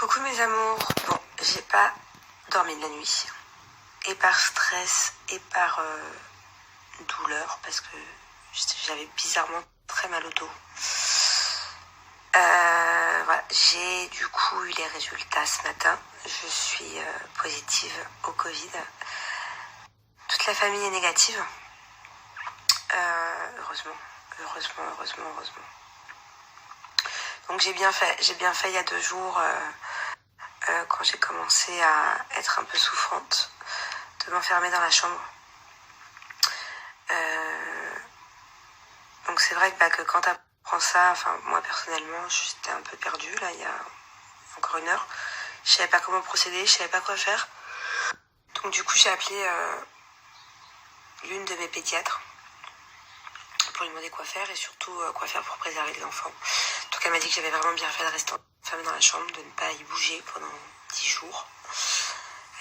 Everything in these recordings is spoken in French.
Coucou mes amours. Bon, j'ai pas dormi de la nuit. Et par stress et par douleur, parce que j'avais bizarrement très mal au dos. Voilà, j'ai du coup eu les résultats ce matin. Je suis positive au Covid. Toute la famille est négative. Heureusement. Donc j'ai bien fait il y a 2 jours, quand j'ai commencé à être un peu souffrante, de m'enfermer dans la chambre. Donc c'est vrai que quand t'apprends ça, enfin moi personnellement, j'étais un peu perdue là il y a encore 1 heure. Je savais pas comment procéder, je savais pas quoi faire. Donc du coup j'ai appelé l'une de mes pédiatres pour lui demander quoi faire et surtout quoi faire pour préserver les enfants. Donc elle m'a dit que j'avais vraiment bien fait de rester enfermée dans la chambre, de ne pas y bouger pendant 10 jours.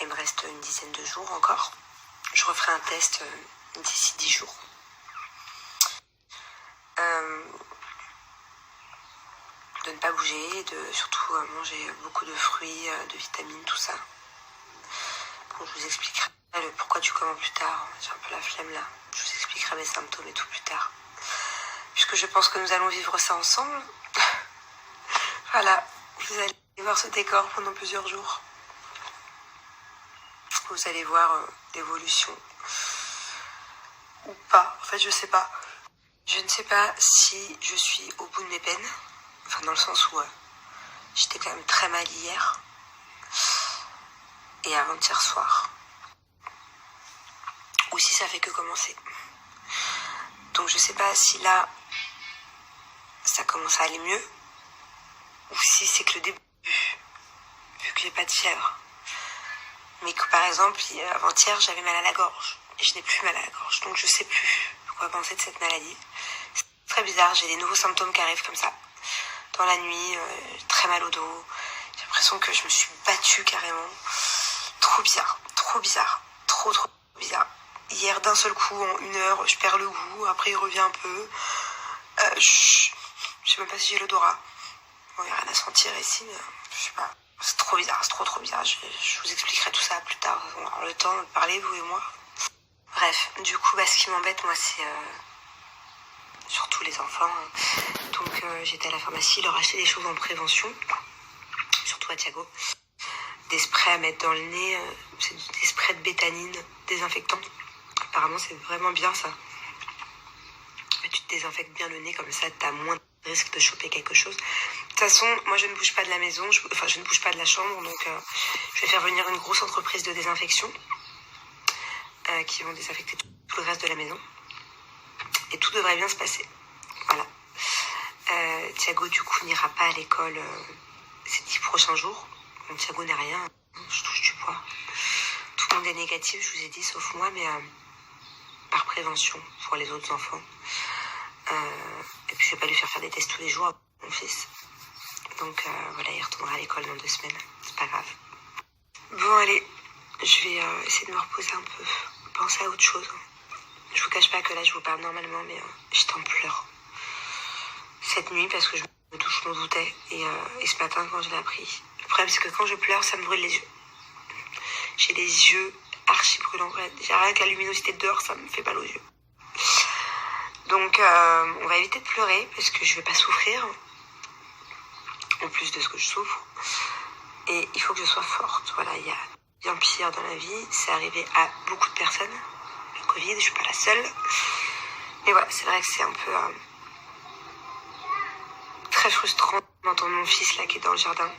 Il me reste une dizaine de jours encore. Je referai un test d'ici 10 jours. De ne pas bouger, de surtout manger beaucoup de fruits, de vitamines, tout ça. Bon, je vous expliquerai le pourquoi du comment plus tard. J'ai un peu la flemme là. Je vous expliquerai mes symptômes et tout plus tard. Puisque je pense que nous allons vivre ça ensemble. Voilà, vous allez voir ce décor pendant plusieurs jours. Vous allez voir l'évolution. Ou pas, en fait je sais pas. Je ne sais pas si je suis au bout de mes peines. Enfin dans le sens où j'étais quand même très mal hier. Et avant-hier soir. Ou si ça fait que commencer. Donc je sais pas si là ça commence à aller mieux. Ou si c'est que le début. Vu que j'ai pas de fièvre. Mais que par exemple avant-hier j'avais mal à la gorge. Et je n'ai plus mal à la gorge. Donc je sais plus quoi penser de cette maladie. C'est très bizarre, j'ai des nouveaux symptômes qui arrivent comme ça. Dans la nuit, très mal au dos. J'ai l'impression que je me suis battue carrément. Trop bizarre. Trop bizarre. Hier, d'un seul coup, en 1 heure, je perds le goût. Après, il revient un peu. Je sais même pas si j'ai l'odorat. Bon, il n'y a rien à sentir ici, mais je sais pas. C'est trop bizarre, c'est trop bizarre. Je vous expliquerai tout ça plus tard. On va avoir le temps de parler, vous et moi. Bref, du coup, ce qui m'embête, moi, c'est surtout les enfants. Donc, j'étais à la pharmacie, leur acheter des choses en prévention. Surtout à Thiago. Des sprays à mettre dans le nez. C'est des sprays de bétanine, désinfectants. Apparemment, c'est vraiment bien, ça. Tu te désinfectes bien le nez, comme ça, t'as moins de risque de choper quelque chose. De toute façon, moi, je ne bouge pas de la maison. Je ne bouge pas de la chambre. Donc, je vais faire venir une grosse entreprise de désinfection. Qui vont désinfecter tout le reste de la maison. Et tout devrait bien se passer. Voilà. Thiago, du coup, n'ira pas à l'école ces 10 prochains jours. Donc, Thiago n'est rien. Je touche du poids. Tout le monde est négatif, je vous ai dit, sauf moi, mais par prévention pour les autres enfants. Et puis, je vais pas lui faire des tests tous les jours à mon fils. Donc, voilà, il retournera à l'école dans 2 semaines. C'est pas grave. Bon, allez. Je vais essayer de me reposer un peu. Penser à autre chose. Je vous cache pas que là, je vous parle normalement, mais j'étais en pleurs. Cette nuit, parce que je m'en doutais. Et ce matin, quand je l'ai appris. Le problème, c'est que quand je pleure, ça me brûle les yeux. J'ai les yeux archi brûlants. J'ai rien que la luminosité de dehors, ça me fait mal aux yeux. Donc, on va éviter de pleurer, parce que je vais pas souffrir. En plus de ce que je souffre. Et il faut que je sois forte. Voilà, il y a bien pire dans la vie. C'est arrivé à beaucoup de personnes. Le Covid, je suis pas la seule. Mais voilà, c'est vrai que c'est un peu très frustrant d'entendre mon fils là qui est dans le jardin.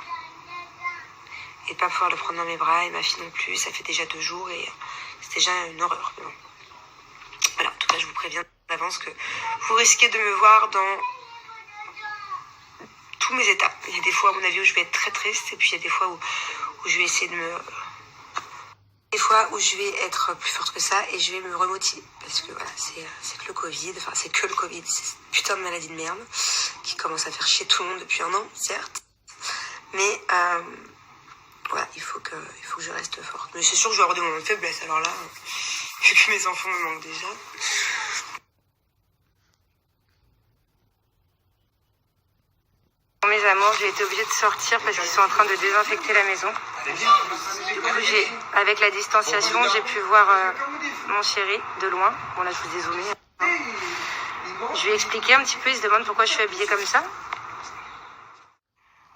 Et de pas pouvoir le prendre dans mes bras. Et ma fille non plus. Ça fait déjà 2 jours et c'est déjà une horreur. Mais bon. Voilà, en tout cas, je vous préviens d'avance que vous risquez de me voir dans tous mes états. Il y a des fois, à mon avis, où je vais être très triste. Et puis, il y a des fois où je vais essayer de me... Des fois où je vais être plus forte que ça et je vais me remotiver. Parce que voilà, c'est que le Covid. Enfin, c'est que le Covid. C'est cette putain de maladie de merde qui commence à faire chier tout le monde depuis 1 an, certes. Mais voilà, il faut que je reste forte. Mais c'est sûr que je vais avoir des moments de faiblesse. Alors là, vu que mes enfants me manquent déjà... mes amours, j'ai été obligée de sortir parce qu'ils sont en train de désinfecter la maison. Du coup, avec la distanciation, j'ai pu voir mon chéri de loin. Bon, là, je vous ai zoomé. Je lui ai expliqué un petit peu, il se demande pourquoi je suis habillée comme ça.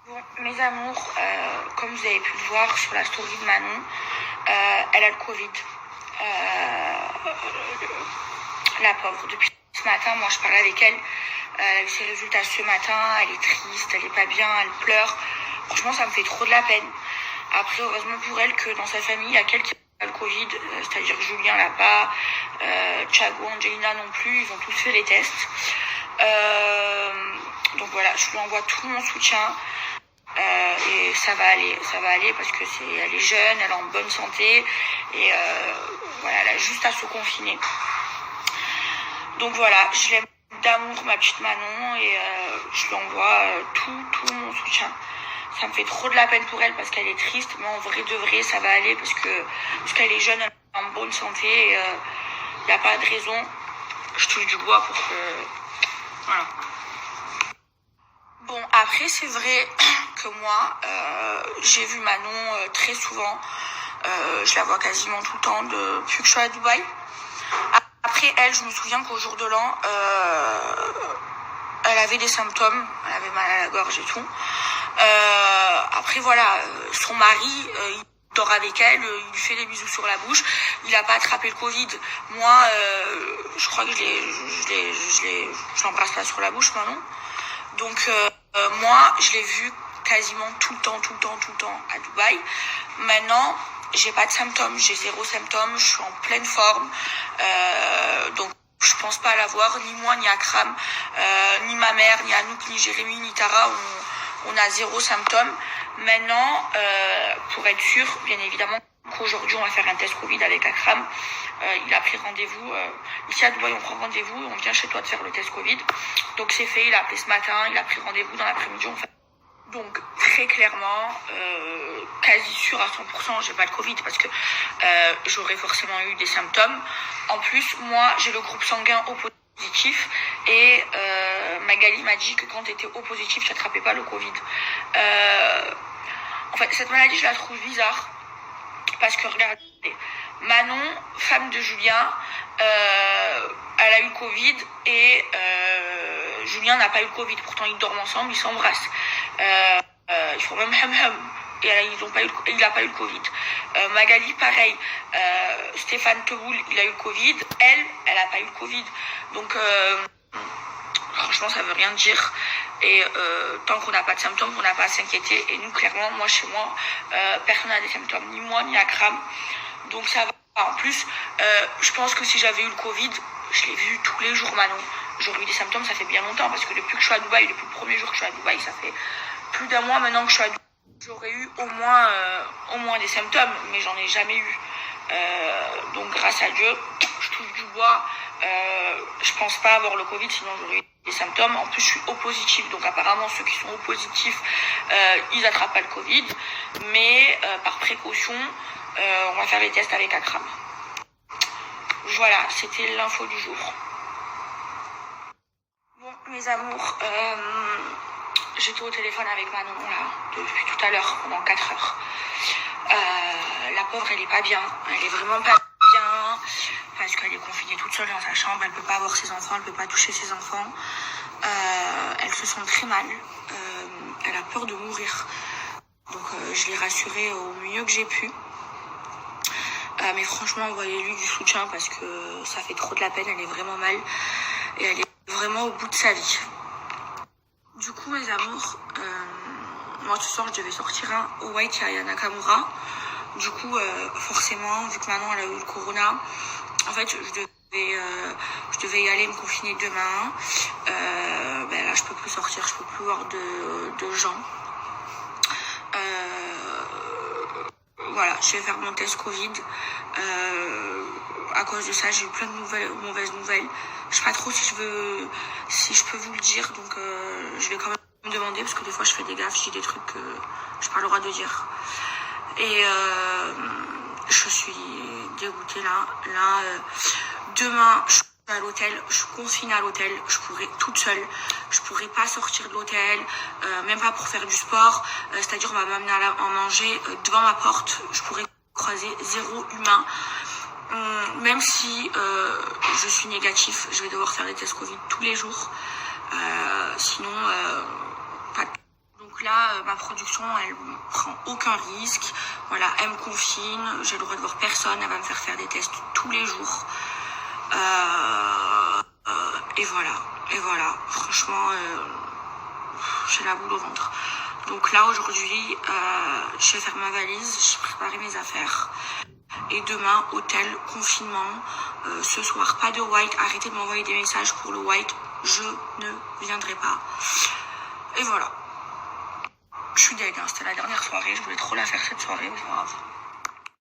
Bon, mes amours, comme vous avez pu le voir sur la story de Manon, elle a le Covid. La pauvre, depuis ce matin, moi je parlais avec elle. Elle a eu ses résultats ce matin, elle est triste, elle est pas bien, elle pleure. Franchement, ça me fait trop de la peine. Après, heureusement pour elle que dans sa famille, il y a quelqu'un qui a le Covid, c'est-à-dire Julien l'a pas, Thiago, Angelina non plus, ils ont tous fait les tests. Donc voilà, je lui envoie tout mon soutien. Et ça va aller parce que elle est jeune, elle est en bonne santé et voilà, elle a juste à se confiner. Donc voilà, je l'aime d'amour ma petite Manon et je lui envoie tout mon soutien. Ça me fait trop de la peine pour elle parce qu'elle est triste, mais en vrai de vrai ça va aller parce qu'elle est jeune, elle est en bonne santé et il n'y a pas de raison. Je touche du bois pour que voilà. Bon, après, c'est vrai que moi, j'ai vu Manon très souvent. Je la vois quasiment tout le temps depuis que je suis à Dubaï. Après, elle, je me souviens qu'au jour de l'an, elle avait des symptômes. Elle avait mal à la gorge et tout. Après, voilà, son mari, il dort avec elle, il lui fait des bisous sur la bouche. Il n'a pas attrapé le Covid. Moi, je crois que je l'embrasse pas sur la bouche, Manon. Donc moi, je l'ai vu quasiment tout le temps à Dubaï. Maintenant, j'ai pas de symptômes, j'ai 0 symptômes, je suis en pleine forme. Donc je pense pas l'avoir, ni moi, ni Akram, ni ma mère, ni Anouk, ni Jérémy, ni Tara, on a 0 symptômes. Maintenant, pour être sûr, bien évidemment, qu'aujourd'hui on va faire un test Covid avec Akram. Il a pris rendez-vous. Ici à Dubaï, on prend rendez-vous et on vient chez toi de faire le test Covid. Donc c'est fait, il a appelé ce matin, il a pris rendez-vous dans l'après-midi. Donc très clairement, quasi sûr à 100%, j'ai pas le Covid parce que j'aurais forcément eu des symptômes. En plus, moi, j'ai le groupe sanguin O positif et Magali m'a dit que quand tu étais O positif, tu n'attrapais pas le Covid. En fait, cette maladie, je la trouve bizarre parce que regardez, Manon, femme de Julien, elle a eu le Covid et Julien n'a pas eu le Covid. Pourtant, ils dorment ensemble, ils s'embrassent. Ils font même ham. Et il n'a pas eu le Covid. Magali, pareil. Stéphane Teboul, il a eu le Covid. Elle n'a pas eu le Covid. Donc, franchement, ça veut rien dire. Et tant qu'on n'a pas de symptômes, on n'a pas à s'inquiéter. Et nous, clairement, moi, chez moi, personne n'a des symptômes. Ni moi, ni Akram. Donc, ça va. En plus, je pense que si j'avais eu le Covid, je l'ai vu tous les jours, Manon. J'aurais eu des symptômes, ça fait bien longtemps. Parce que depuis que je suis à Dubaï, depuis le premier jour que je suis à Dubaï, ça fait plus d'un mois maintenant que je suis à Dubaï. J'aurais eu au moins des symptômes, mais j'en ai jamais eu. Donc grâce à Dieu, je touche du bois. Je pense pas avoir le Covid, sinon j'aurais eu des symptômes. En plus, je suis O positif, donc apparemment ceux qui sont O positifs, ils attrapent pas le Covid. Mais par précaution, on va faire les tests avec Akram. Voilà, c'était l'info du jour. Bon, mes amours, j'étais au téléphone avec Manon là, depuis tout à l'heure, pendant 4 heures. La pauvre, elle est pas bien. Elle est vraiment pas bien parce qu'elle est confinée toute seule dans sa chambre. Elle peut pas voir ses enfants, elle peut pas toucher ses enfants. Elle se sent très mal. Elle a peur de mourir. Donc je l'ai rassurée au mieux que j'ai pu. Mais franchement, envoyez-lui du soutien parce que ça fait trop de la peine. Elle est vraiment mal et elle est vraiment au bout de sa vie. Du coup, mes amours, moi ce soir je devais sortir au White Yaya Nakamura. Du coup, forcément, vu que Manon elle a eu le corona, en fait je devais y aller me confiner demain. Là je peux plus sortir, je peux plus voir de gens. Voilà, je vais faire mon test Covid. À cause de ça, j'ai eu plein de mauvaises nouvelles. Je sais pas trop si je peux vous le dire, donc je vais quand même me demander parce que des fois je fais des gaffes, je dis des trucs que j'ai pas le droit de dire. Et je suis dégoûtée là. Demain, je à l'hôtel, je suis confinée à l'hôtel, je pourrais toute seule, je pourrais pas sortir de l'hôtel, même pas pour faire du sport, c'est-à-dire on va m'amener à manger devant ma porte, je pourrais croiser zéro humain, même si je suis négatif, je vais devoir faire des tests Covid tous les jours, sinon pas de... Donc là, ma production, elle prend aucun risque, voilà, elle me confine, j'ai le droit de voir personne, elle va me faire des tests tous les jours. Et voilà, franchement, j'ai la boule au ventre. Donc là, aujourd'hui, je vais faire ma valise, j'ai préparé mes affaires. Et demain, hôtel, confinement, ce soir, pas de white, arrêtez de m'envoyer des messages pour le white, je ne viendrai pas. Et voilà. Je suis deg, hein, c'était la dernière soirée, je voulais trop la faire cette soirée, mais c'est pas grave.